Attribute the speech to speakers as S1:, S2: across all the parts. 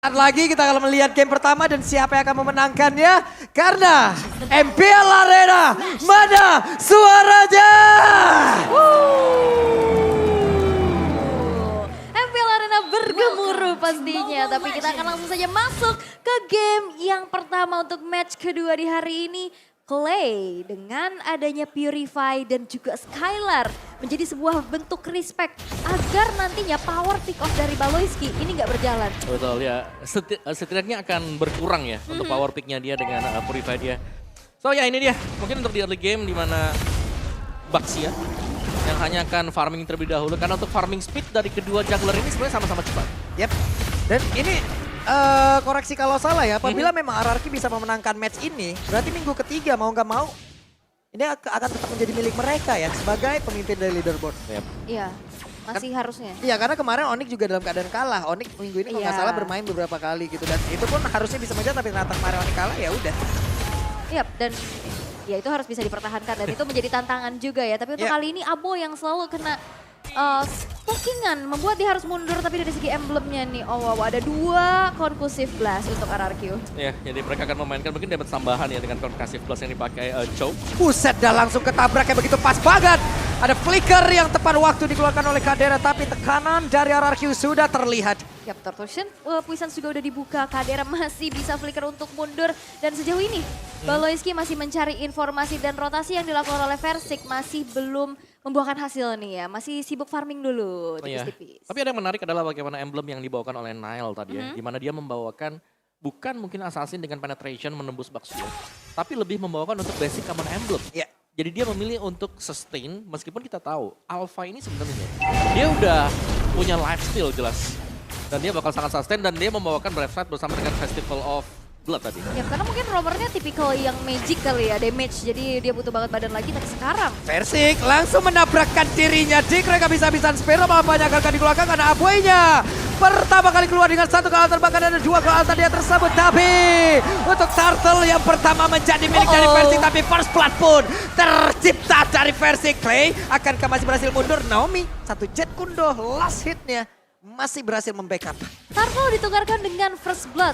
S1: Saat lagi kita akan melihat game pertama dan siapa yang akan memenangkannya. Karena MPL Arena, mana suaranya?
S2: MPL Arena bergemuruh pastinya. Tapi kita akan langsung saja masuk ke game yang pertama untuk match kedua di hari ini. Clay dengan adanya Purify dan juga Skylar menjadi sebuah bentuk respect agar nantinya power pick off dari Baloyski ini nggak berjalan.
S3: Betul ya, setidaknya akan berkurang ya untuk power picknya dia dengan Purify dia. So ya ini dia, mungkin untuk di early game di mana Baxia yang hanya akan farming terlebih dahulu. Karena untuk farming speed dari kedua jungler ini sebenarnya sama-sama cepat.
S1: Yep. Dan ini koreksi kalau salah ya, apabila memang RRQ bisa memenangkan match ini, berarti minggu ketiga mau nggak mau, ini akan tetap menjadi milik mereka ya, sebagai pemimpin dari leaderboard.
S3: Yep.
S2: Iya, masih harusnya.
S1: Iya, karena kemarin Onyx juga dalam keadaan kalah. Onyx minggu ini kalau nggak salah bermain beberapa kali gitu, dan itu pun harusnya bisa menjadi, tapi ternyata kemarin Onyx kalah ya udah.
S2: Iya, dan ya itu harus bisa dipertahankan dan itu menjadi tantangan juga ya. Tapi untuk kali ini Abo yang selalu kena pokingan, membuat dia harus mundur, tapi dari segi emblemnya nih, oh wow, ada 2 conclusive blast untuk RRQ.
S3: Ya, jadi mereka akan memainkan mungkin dapat tambahan ya dengan conclusive plus yang dipakai Chow.
S1: Buset, dah langsung ketabrak kayak begitu pas banget. Ada flicker yang tepat waktu dikeluarkan oleh Kadera, tapi tekanan dari RRQ sudah terlihat.
S2: Yap, Tortotion, Puissance juga udah dibuka, Kadera masih bisa flicker untuk mundur. Dan sejauh ini, Baloyski masih mencari informasi dan rotasi yang dilakukan oleh Versik masih belum membuahkan hasil nih ya. Masih sibuk farming dulu, tipis-tipis.
S3: Tapi ada yang menarik adalah bagaimana emblem yang dibawakan oleh Nile tadi ya. Dimana dia membawakan bukan mungkin assassin dengan penetration menembus Baxia, tapi lebih membawakan untuk basic common emblem.
S1: Ya.
S3: Jadi dia memilih untuk sustain, meskipun kita tahu Alpha ini sebenarnya dia udah punya lifesteal jelas. Dan dia bakal sangat sustain dan dia membawakan Brave Side bersama dengan Festival of Blood tadi.
S2: Ya karena mungkin romernya tipikal yang magic kali ya, damage. Jadi dia butuh banget badan lagi, tapi sekarang
S1: Versik langsung menabrakkan dirinya. Dik mereka bisa-bisaan Spero, malah banyak akan dikeluarkan karena Abuenya pertama kali keluar dengan 1 ke altar, bahkan ada 2 ke altar dia tersebut. Tapi untuk Turtle yang pertama menjadi milik dari Versik, tapi first blood pun tercipta dari Versik. Clay akankah masih berhasil mundur? Naomi, 1 jet kundo last hitnya masih berhasil membackup.
S2: Turtle ditukarkan dengan first blood.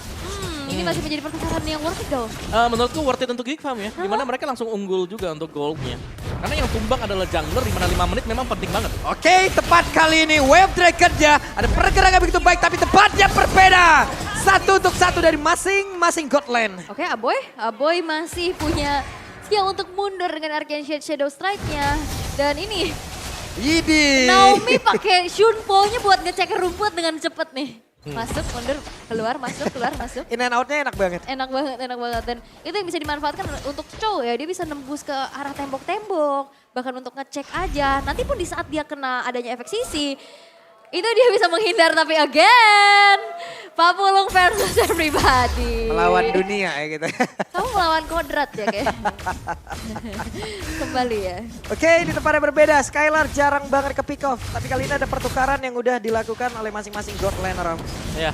S2: Ini masih menjadi pertukaran yang worth it though.
S3: Menurutku worth it untuk Geek Farm ya, dimana mereka langsung unggul juga untuk goldnya. Karena yang tumbang adalah jungler, dimana 5 menit memang penting banget.
S1: Oke, tepat kali ini Wave Dragon-nya ada pergerakan begitu baik, tapi tempatnya berbeda. 1 untuk 1 dari masing-masing Godland.
S2: Oke, Aboy masih punya skill untuk mundur dengan Arcane Shade Shadow Strike-nya. Dan ini
S1: Yidi.
S2: Naomi pakai Shunpo-nya buat ngecek rumput dengan cepet nih. Masuk, mundur, keluar, masuk, keluar, masuk.
S1: In and out-nya enak banget.
S2: Enak banget, enak banget. Dan itu yang bisa dimanfaatkan untuk Chow ya. Dia bisa nembus ke arah tembok-tembok. Bahkan untuk ngecek aja. Nanti pun di saat dia kena adanya efek sisi, itu dia bisa menghindar, tapi again, Papulung versus everybody.
S1: Melawan dunia ya gitu.
S2: Kamu melawan kodrat ya kayak. Kembali ya.
S1: Oke, di tempat yang berbeda. Skylar jarang banget ke pick off. Tapi kali ini ada pertukaran yang udah dilakukan oleh masing-masing Godland orang.
S3: Ya,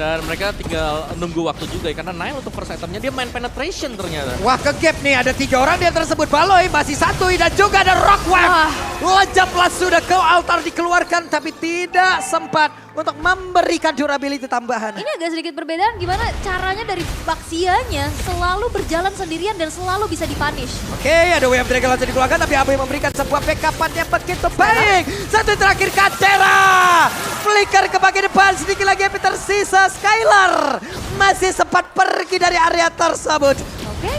S3: dan mereka tinggal nunggu waktu juga ya. Karena Nile untuk first itemnya dia main penetration ternyata.
S1: Wah, ke gap nih, ada 3 orang dia tersebut. Baloy masih 1 dan juga ada Rockwave. Lejaplah sudah ke altar dikeluarkan, tapi tidak sempat untuk memberikan durability tambahan.
S2: Ini agak sedikit berbedaan gimana caranya dari Baxianya selalu berjalan sendirian dan selalu bisa dipunish.
S1: Oke, ada Wave Dragon langsung dikeluarkan, tapi Abu memberikan sebuah backup yang begitu baik. 1 terakhir Kadera. Flicker ke bagian depan, sedikit lagi yang tersisa. Skylar masih sempat pergi dari area tersebut.
S2: Oke,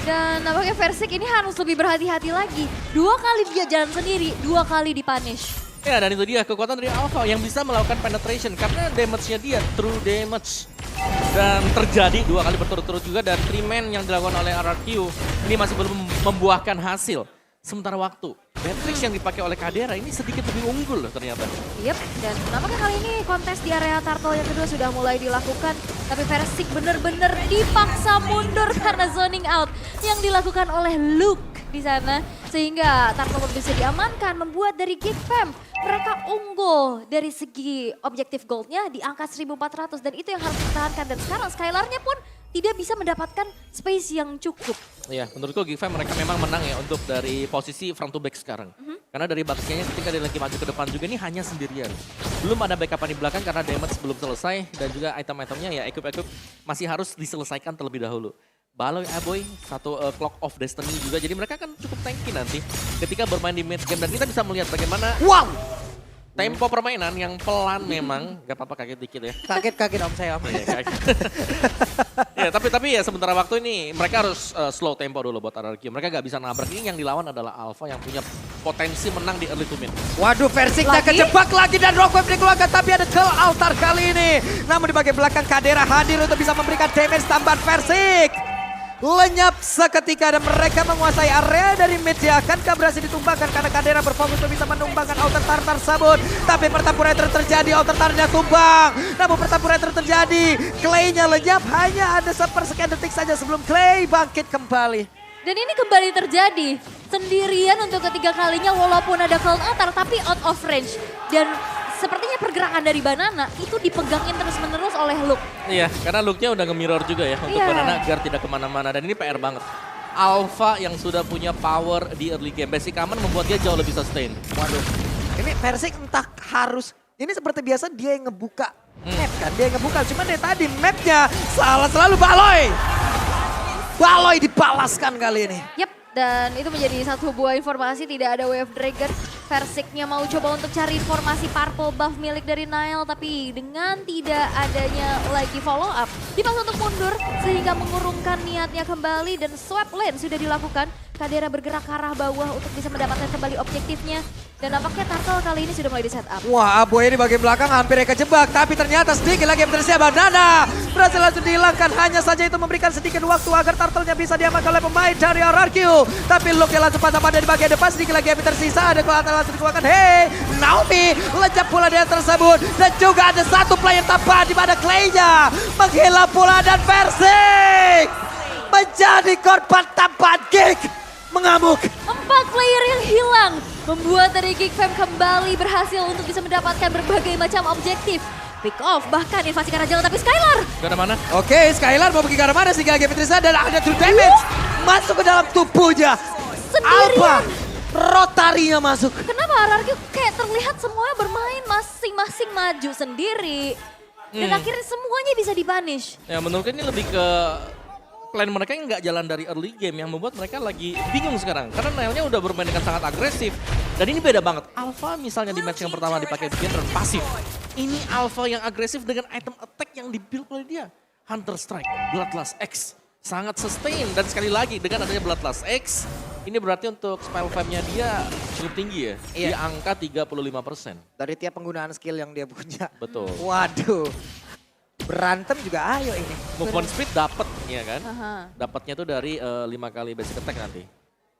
S2: dan nampaknya Versik ini harus lebih berhati-hati lagi. 2 kali dia jalan sendiri, 2 kali dipunish.
S3: Ya, dan itu dia kekuatan dari Alpha yang bisa melakukan penetration. Karena damage-nya dia true damage. Dan terjadi 2 kali berturut-turut juga, dan 3 man yang dilakukan oleh RRQ ini masih belum membuahkan hasil. Sementara waktu, Matrix yang dipakai oleh Kadera ini sedikit lebih unggul loh ternyata.
S2: Yep, dan nampaknya kali ini kontes di area Turtle yang kedua sudah mulai dilakukan. Tapi Versik benar-benar dipaksa mundur karena zoning out yang dilakukan oleh Luke di sana. Sehingga Turtle bisa diamankan, membuat dari Geek Fam mereka unggul dari segi objektif goldnya di angka 1400. Dan itu yang harus dipertahankan. Dan sekarang Skylarnya pun tidak bisa mendapatkan space yang cukup.
S3: Iya, menurutku Gfam mereka memang menang ya untuk dari posisi front to back sekarang. Karena dari backnya ketika dia lagi maju ke depan juga ini hanya sendirian. Belum ada backupan di belakang karena damage belum selesai dan juga item-itemnya ya equip-equip masih harus diselesaikan terlebih dahulu. Baloi Aboy, satu Clock of Destiny juga, jadi mereka kan cukup tanky nanti ketika bermain di mid game dan kita bisa melihat bagaimana tempo permainan yang pelan memang, gak apa-apa kaget dikit ya.
S1: Kaget om saya om.
S3: Iya, kaget. Ya, tapi ya sementara waktu ini mereka harus slow tempo dulu buat RRQ. Mereka gak bisa nabrak, ini yang dilawan adalah Alpha yang punya potensi menang di early to mid.
S1: Waduh, Versiknya kejebak lagi dan Rockwave dikeluarkan, tapi ada kill altar kali ini. Namun di bagian belakang Kadera hadir untuk bisa memberikan damage tambahan Versik. Lenyap seketika dan mereka menguasai area dari mid. Akankah berhasil ditumbangkan karena Kadera berfokus untuk bisa menumbangkan Outer Tartar Sabun. Tapi pertempuran terjadi, Outer Tartarnya tumbang. Namun pertempuran terjadi, Clay-nya lenyap. Hanya ada sepersekian detik saja sebelum Clay bangkit kembali.
S2: Dan ini kembali terjadi sendirian untuk ketiga kalinya walaupun ada cloud altar tapi out of range. Dan sepertinya pergerakan dari Banana itu dipegangin terus-menerus oleh Luke.
S3: Iya, karena look-nya udah nge-mirror juga ya untuk Banana agar tidak kemana-mana. Dan ini PR banget. Alpha yang sudah punya power di early game. Basic Common membuat dia jauh lebih sustain.
S1: Waduh, ini Versik entah harus, ini seperti biasa dia yang ngebuka map kan. Dia yang ngebuka, cuman dari tadi mapnya salah selalu Baloi. Baloi dibalaskan kali ini.
S2: Yap, dan itu menjadi satu buah informasi, tidak ada Wave Dragon. Versiknya mau coba untuk cari informasi purple buff milik dari Nile, tapi dengan tidak adanya lagi follow up, dipaksa untuk mundur sehingga mengurungkan niatnya kembali dan swap lane sudah dilakukan. Kadera bergerak ke arah bawah untuk bisa mendapatkan kembali objektifnya. Dan nampaknya Turtle kali ini sudah mulai di setup.
S1: Wah, Aboy di bagian belakang hampir kejebak, tapi ternyata sedikit lagi yang tersiap. Banana berhasil langsung dihilangkan, hanya saja itu memberikan sedikit waktu agar Turtle-nya bisa diamankan oleh pemain dari RRQ. Tapi Luke-nya langsung pasang pada di bagian depan, sedikit lagi yang tersisa, ada Kuatan langsung dikeluarkan. Hey, Naomi lenyap pula dia tersebut. Dan juga ada satu player tambahan di mana Clay-nya menghilang pula dan Versik menjadi korban tambahan Geek. Mengamuk.
S2: 4 player yang hilang membuat dari Gfam kembali berhasil untuk bisa mendapatkan berbagai macam objektif. Pick off, bahkan invasi ke arah jalan, tapi Skylar.
S3: Ke arah mana?
S1: Oke, Skylar mau pergi ke arah mana sehingga lagi Petrisa dan ada true damage. Masuk ke dalam tubuhnya.
S2: Sendirian.
S1: Rotarinya masuk.
S2: Kenapa RRQ kayak terlihat semuanya bermain masing-masing maju sendiri. Dan akhirnya semuanya bisa dipunish.
S3: Ya menurutku ini lebih ke plan mereka yang nggak jalan dari early game yang membuat mereka lagi bingung sekarang. Karena Nile-nya udah bermain dengan sangat agresif. Dan ini beda banget. Alpha misalnya di match yang pertama dipakai bikin turn pasif. Ini Alpha yang agresif dengan item attack yang dibuild oleh dia. Hunter Strike, Bloodlust X. Sangat sustain dan sekali lagi dengan adanya Bloodlust X. Ini berarti untuk spell fam-nya dia cukup tinggi ya.
S1: Iya.
S3: Di angka 35%.
S1: Dari tiap penggunaan skill yang dia punya.
S3: Betul.
S1: Waduh. Berantem juga ayo ini.
S3: Movement speed dapat ya kan.
S2: Aha.
S3: Dapatnya tuh dari 5 kali basic attack nanti.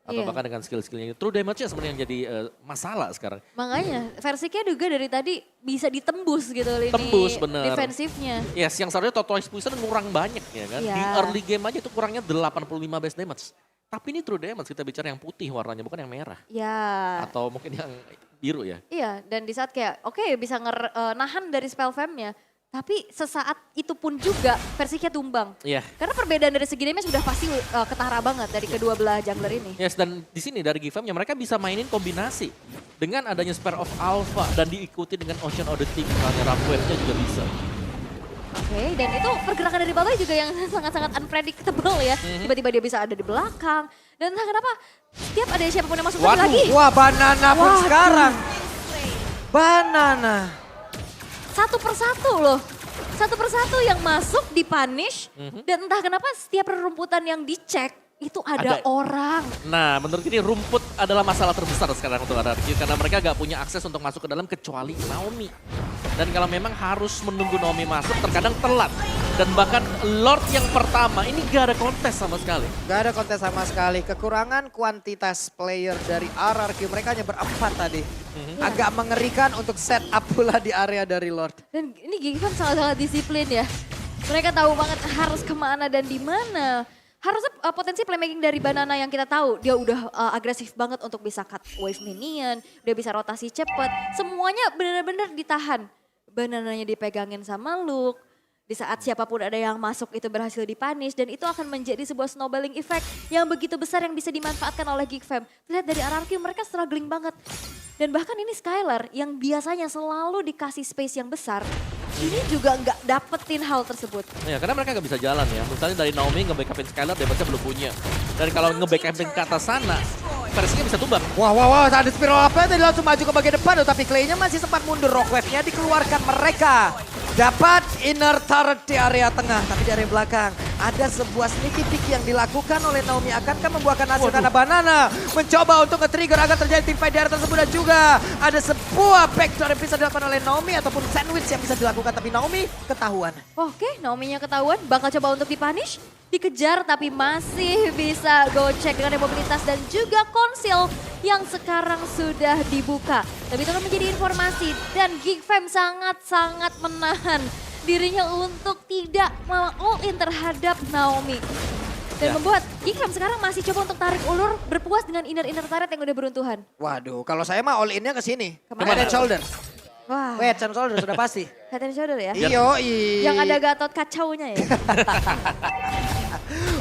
S3: Atau
S2: Iya.
S3: bahkan dengan skill-skillnya. True damage-nya sebenarnya yang jadi masalah sekarang.
S2: Makanya Versiknya juga dari tadi bisa ditembus gitu lini
S3: Tembus, bener.
S2: defensifnya.
S3: Yes, yang seharusnya total exposure kurang banyak ya kan.
S2: Iya.
S3: Di early game aja itu kurangnya 85 base damage. Tapi ini true damage kita bicara yang putih warnanya bukan yang merah.
S2: Ya.
S3: Atau mungkin yang biru ya.
S2: Iya, dan di saat kayak oke bisa nahan dari spell fam-nya. Tapi sesaat itu pun juga Versiknya tumbang.
S3: Iya.
S2: Karena perbedaan dari segi damage sudah pasti ketara banget dari kedua belah jungler ini.
S3: Yes, dan di sini dari Gfam-nya mereka bisa mainin kombinasi. Dengan adanya Spare of Alpha dan diikuti dengan Ocean of the Team. Misalnya Rapwave-nya juga bisa.
S2: Oke, dan itu pergerakan dari Baloi juga yang sangat-sangat unpredictable ya. Tiba-tiba dia bisa ada di belakang. Dan entah kenapa setiap ada siapapun yang masuk lagi.
S1: Wah, Banana pun
S2: Waduh.
S1: sekarang. Banana.
S2: Satu persatu loh. Satu persatu yang masuk dipunish. Dan entah kenapa setiap rerumputan yang dicek itu ada orang.
S3: Nah, menurut ini rumput adalah masalah terbesar sekarang untuk RRQ karena mereka gak punya akses untuk masuk ke dalam kecuali Naomi. Dan kalau memang harus menunggu Naomi masuk terkadang telat. Dan bahkan Lord yang pertama ini gak ada kontes sama sekali.
S1: Gak ada kontes sama sekali. Kekurangan kuantitas player dari RRQ. Mereka hanya berempat tadi. Agak mengerikan untuk set up pula di area dari Lord.
S2: Dan ini Gfam sangat-sangat disiplin ya. Mereka tahu banget harus kemana dan di mana. Harusnya potensi playmaking dari Banana yang kita tahu, dia udah agresif banget untuk bisa cut wave minion, udah bisa rotasi cepet. Semuanya benar-benar ditahan. Banananya dipegangin sama Luke. Di saat siapapun ada yang masuk itu berhasil dipunish dan itu akan menjadi sebuah snowballing effect yang begitu besar yang bisa dimanfaatkan oleh Geek Fam. Lihat dari RRQ mereka struggling banget. Dan bahkan ini Skylar yang biasanya selalu dikasih space yang besar, ini juga nggak dapetin hal tersebut.
S3: Ya, karena mereka nggak bisa jalan ya. Misalnya dari Naomi nge-backupin Skylar, damage-nya belum punya. Dan kalau nge-backupin ke atas sana, versinya bisa tumbang.
S1: Wah, ada spiral apa tadi langsung maju ke bagian depan. Tapi Clay-nya masih sempat mundur. Rockwave-nya dikeluarkan mereka. Dapat inner turret di area tengah, tapi di area belakang ada sebuah sneaky peek yang dilakukan oleh Naomi. Akankah membuahkan hasil karena Banana mencoba untuk nge-trigger agar terjadi team fight di area tersebut. Dan juga ada sebuah backdoor yang bisa dilakukan oleh Naomi ataupun sandwich yang bisa dilakukan. Tapi Naomi ketahuan.
S2: Oke, Naomi-nya ketahuan, bakal coba untuk dipunish. Dikejar tapi masih bisa go check dengan mobilitas dan juga konsil yang sekarang sudah dibuka. Tapi itu kan menjadi informasi dan Geek Fam sangat-sangat menahan dirinya untuk tidak all in terhadap Naomi. Dan membuat Geek Fam sekarang masih coba untuk tarik ulur berpuas dengan inner turret yang udah beruntuhan.
S1: Waduh, kalau saya mah all in-nya ke sini.
S2: Kemana?
S1: Head and shoulder.
S2: Wah,
S1: Head and shoulder sudah pasti.
S2: head and shoulder ya?
S1: Yoi.
S2: Yang ada Gatot kacaunya ya?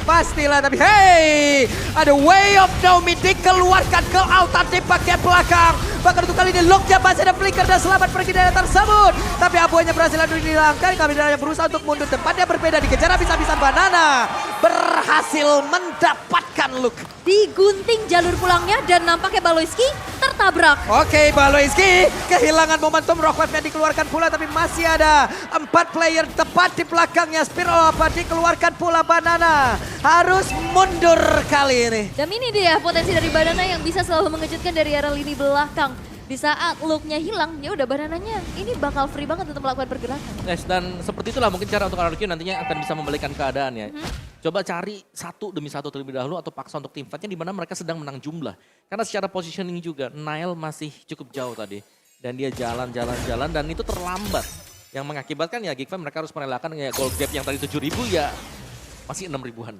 S1: Pastilah, tapi hey, ada way of Naomi dikeluarkan ke altar di bagian belakang. Bahkan untuk kali ini locknya masih ada flicker dan selamat pergi dari tersebut. Tapi abuannya berhasil dihilangkan, kami berusaha untuk mundur. Tempatnya berbeda, dikejar habis-habisan. Banana berhasil mendapatkan look.
S2: Digunting jalur pulangnya dan nampaknya Baloyski tertabrak.
S1: Oke, Baloyski kehilangan momentum. Rockwave-nya dikeluarkan pula, tapi masih ada 4 player tepat di belakangnya. Spiral apa dikeluarkan pula Banana. Harus mundur kali ini.
S2: Dan ini dia potensi dari Banana yang bisa selalu mengejutkan dari arah lini belakang. Di saat look-nya hilang, ya udah Banananya ini bakal free banget untuk melakukan pergerakan.
S3: Yes, dan seperti itulah mungkin cara untuk RRQ nantinya akan bisa membalikkan keadaan ya. Coba cari satu demi satu terlebih dahulu atau paksa untuk tim fightnya di mana mereka sedang menang jumlah. Karena secara positioning juga, Nile masih cukup jauh tadi. Dan dia jalan dan itu terlambat. Yang mengakibatkan ya Geek Fam mereka harus merelakan ya gold gap yang tadi 7.000 ya masih 6.000-an.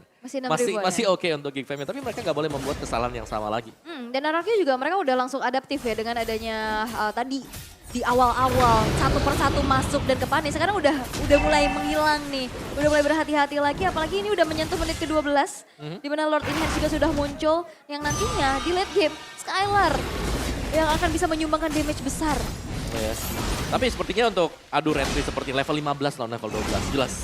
S3: Masih oke untuk Geek Fam, tapi mereka nggak boleh membuat kesalahan yang sama lagi.
S2: Dan RRQ juga mereka udah langsung adaptif ya dengan adanya tadi di awal-awal satu persatu masuk dan ke panis. Sekarang udah mulai menghilang nih. Udah mulai berhati-hati lagi apalagi ini udah menyentuh menit ke-12. Di mana Lord Enhance juga sudah muncul yang nantinya di late game Skylar yang akan bisa menyumbangkan damage besar.
S3: Yes. Tapi sepertinya untuk adu retry seperti level 15 lawan level 12 jelas.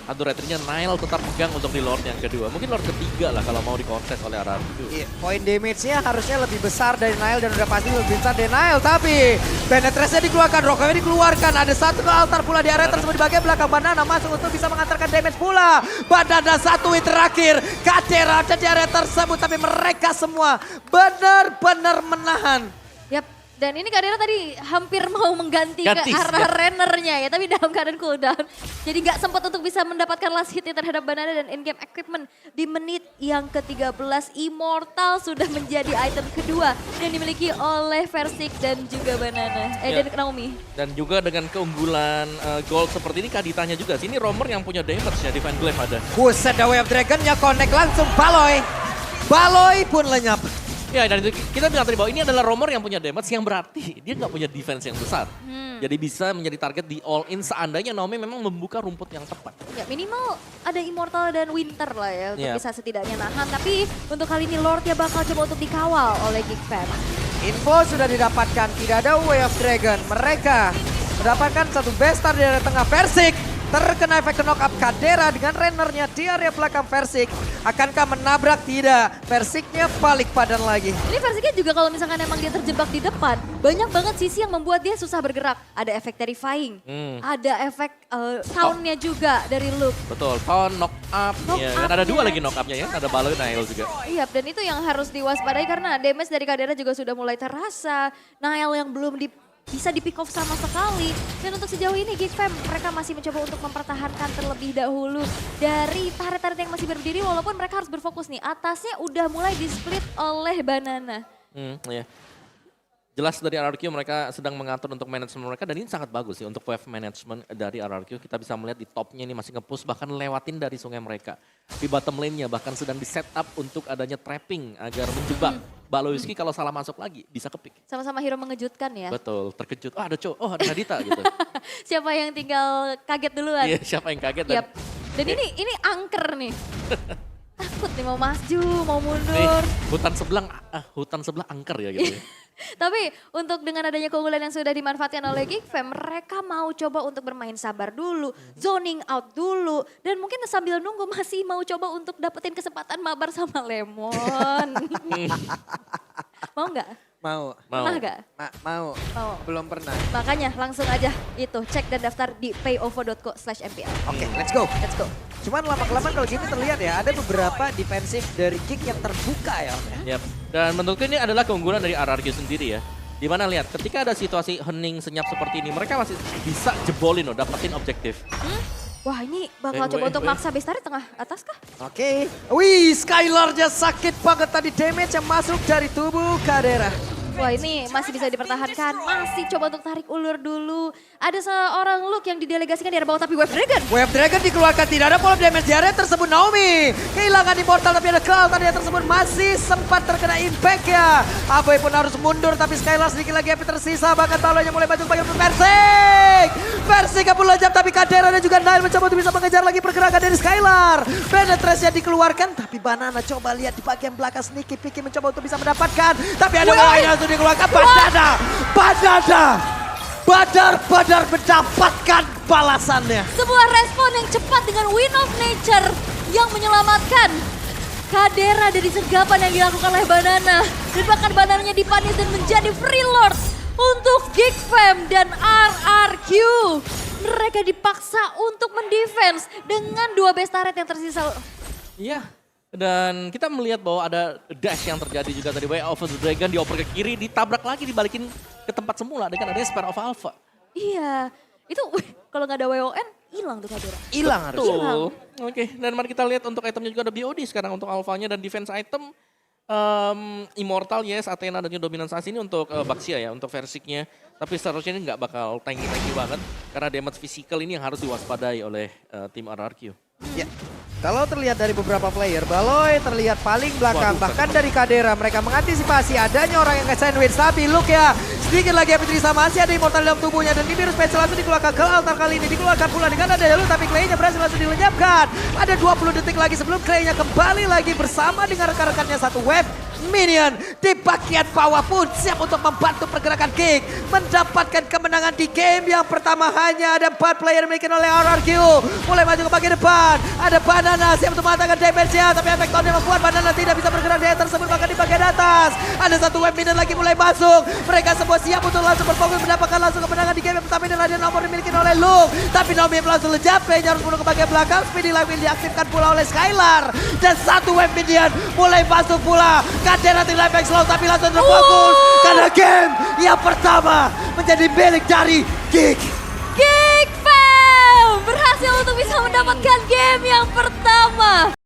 S3: Adu retry-nya Nile tetap pegang untuk di Lord yang kedua. Mungkin Lord ketiga lah kalau mau dikontes oleh RRQ.
S1: Iya, poin damage-nya harusnya lebih besar dari Nile dan udah pasti lebih besar dari Nile. Tapi penetrasinya dikeluarkan, Rockwave dikeluarkan. Ada satu ke altar pula di area tersebut di bagian belakang. Banana masuk untuk bisa mengantarkan damage pula. Banana satu hit terakhir. Kadera ada di area tersebut. Tapi mereka semua benar-benar menahan.
S2: Yap. Dan ini Kadera tadi hampir mau mengganti ke arah Rennernya ya, tapi dalam keadaan cooldown. Jadi nggak sempat untuk bisa mendapatkan last hitnya terhadap Banana dan in-game equipment. Di menit yang ke-13, Immortal sudah menjadi item kedua yang dimiliki oleh Versik dan juga Banana, dan Naomi.
S3: Dan juga dengan keunggulan gold seperti ini Kaditanya juga. Sini Romer yang punya damage ya, Divine Glaive ada.
S1: Buset, The Way of Dragon-nya connect langsung Baloy. Baloy pun lenyap.
S3: Ya, dan itu kita bilang tadi bahwa ini adalah Romer yang punya damage yang berarti dia nggak punya defense yang besar. Jadi bisa menjadi target di all in seandainya Naomi memang membuka rumput yang tepat.
S2: Ya minimal ada Immortal dan Winter lah ya untuk
S3: Yep.
S2: bisa setidaknya nahan. Tapi untuk kali ini Lord ya bakal coba untuk dikawal oleh Geek Fam.
S1: Info sudah didapatkan, tidak ada Way of Dragon. Mereka mendapatkan satu bestar di area tengah. Versik terkena efek knock up. Kadera dengan Rennernya di area belakang Versik. Akankah menabrak? Tidak. Versiknya balik padan lagi.
S2: Ini Versiknya juga kalau misalkan emang dia terjebak di depan, banyak banget sisi yang membuat dia susah bergerak. Ada efek terrifying, ada efek soundnya juga dari Luke.
S3: Betul, Taunt, knock up, ya, kan ada dua lagi knock up-nya ya, ada Baloy Nile juga.
S2: Iya, dan itu yang harus diwaspadai karena damage dari Kadera juga sudah mulai terasa. Nile yang belum bisa di pick off sama sekali. Dan untuk sejauh ini Geek Fam mereka masih mencoba untuk mempertahankan terlebih dahulu dari turret-turret yang masih berdiri walaupun mereka harus berfokus nih. Atasnya udah mulai di split oleh Banana.
S3: Iya. Jelas dari RRQ mereka sedang mengatur untuk manajemen mereka dan ini sangat bagus sih untuk wave management dari RRQ. Kita bisa melihat di topnya ini masih nge-push bahkan lewatin dari sungai mereka. Di bottom lane-nya bahkan sedang di setup untuk adanya trapping agar menjebak. Baloyski kalau salah masuk lagi bisa kepick.
S2: Sama-sama hero mengejutkan ya.
S3: Betul, terkejut. Oh ada Cho, oh ada Nadita gitu.
S2: Siapa yang tinggal kaget duluan?
S3: Iya, siapa yang kaget dan
S2: Yap. Dan ini angker nih. Takut nih mau maju, mau
S3: nih,
S2: mundur.
S3: hutan sebelah angker ya gitu ya.
S2: Tapi untuk dengan adanya keunggulan yang sudah dimanfaatkan oleh Geekfam, mereka mau coba untuk bermain sabar dulu, zoning out dulu, dan mungkin sambil nunggu masih mau coba untuk dapetin kesempatan mabar sama Lemon. Mau nggak?
S4: Mau.
S2: Pernah nggak?
S4: Mau.
S2: Mau.
S4: Belum pernah.
S2: Makanya langsung aja itu cek dan daftar di payovo.co/mpl.
S4: Oke, let's go.
S2: Let's go.
S4: Cuman lama-kelamaan kalau gini terlihat ya, ada beberapa defensif dari Geek yang terbuka ya.
S3: Yap. Dan menurutku ini adalah keunggulan dari RRQ sendiri ya. Dimana lihat ketika ada situasi hening senyap seperti ini, mereka masih bisa jebolin loh, dapetin objektif.
S2: Wah ini bakal coba untuk maksa Bestari tengah atas kah?
S4: Oke.
S1: Wih, Skylar-nya sakit banget tadi, damage yang masuk dari tubuh Kadera.
S2: Wah ini masih bisa dipertahankan, masih coba untuk tarik ulur dulu. Ada seorang Luke yang didelegasikan di arah bawah tapi Wave Dragon.
S1: Wave Dragon dikeluarkan, tidak ada pola damage di area tersebut. Naomi kehilangan Immortal tapi ada Cloud area tersebut masih sempat terkena impact ya. Aboy pun harus mundur tapi Skylar sedikit lagi HP tersisa. Bahkan Talonya mulai maju bagi Persik. Persik yang pun lonjak tapi Kadera dan juga Nile mencoba untuk bisa mengejar lagi pergerakan dari Skylar. Penetrasinya dikeluarkan tapi Banana coba lihat di bagian belakang Sneaky Picky mencoba untuk bisa mendapatkan. Tapi ada orang yang langsung dikeluarkan. Badar mendapatkan balasannya.
S2: Sebuah respon yang cepat dengan Wind of Nature yang menyelamatkan Kadera dari sergapan yang dilakukan oleh Banana. Dan bahkan Banananya dipanis dan menjadi free lord untuk Geekfam dan RRQ. Mereka dipaksa untuk mendefense dengan 2 base turret yang tersisa.
S3: Iya. Dan kita melihat bahwa ada dash yang terjadi juga tadi. Way of the Dragon dioper ke kiri, ditabrak lagi, dibalikin ke tempat semula dengan adanya Spare of Alpha.
S2: Iya, itu kalau nggak ada WON hilang tuh Kadera.
S4: Hilang harus.
S3: Tuh. Oke, dan mari kita lihat untuk itemnya juga ada BOD sekarang untuk alfanya dan defense item. Immortal, yes, Athena dan juga Dominance As ini untuk Baxia ya, untuk Versiknya. Tapi seharusnya ini nggak bakal tanky-tanky banget. Karena damage physical ini yang harus diwaspadai oleh tim RRQ.
S4: Ya. Kalau terlihat dari beberapa player, Baloy terlihat paling belakang.
S3: Waduh,
S4: Bahkan dari Kadera, mereka mengantisipasi adanya orang yang nge-sandwich. Tapi look ya, sedikit lagi Apitri sama masih ada Immortal dalam tubuhnya. Dan Nibiru Special langsung dikeluarkan ke altar kali ini. Dikeluarkan pula dengan ada Halo, tapi Clay-nya berhasil langsung dilenyapkan. Ada 20 detik lagi sebelum Clay-nya kembali lagi bersama dengan rekan-rekannya satu wave. Minion di bagian bawah pun siap untuk membantu pergerakan Geek. Mendapatkan kemenangan di game yang pertama hanya ada 4 player dimiliki oleh RRQ. Mulai maju ke bagian depan. Ada Banana siap untuk mengatakan damage-nya. Tapi efek tone yang membuat Banana tidak bisa bergerak di area tersebut. Bahkan di bagian atas. Ada satu wave minion lagi mulai masuk. Mereka semua siap untuk langsung berfokus mendapatkan langsung kemenangan di game yang pertama. Dan ada nomor dimiliki oleh Luke. Tapi Naomi langsung lejap. Play-nya harus mundur ke bagian belakang. Speedy lagi diaktifkan pula oleh Skylar. Dan satu wave minion mulai masuk pula. Kadera tinggal back slow tapi langsung terfokus. Karena game yang pertama menjadi milik dari Geek.
S2: Geekfam berhasil untuk bisa mendapatkan game yang pertama.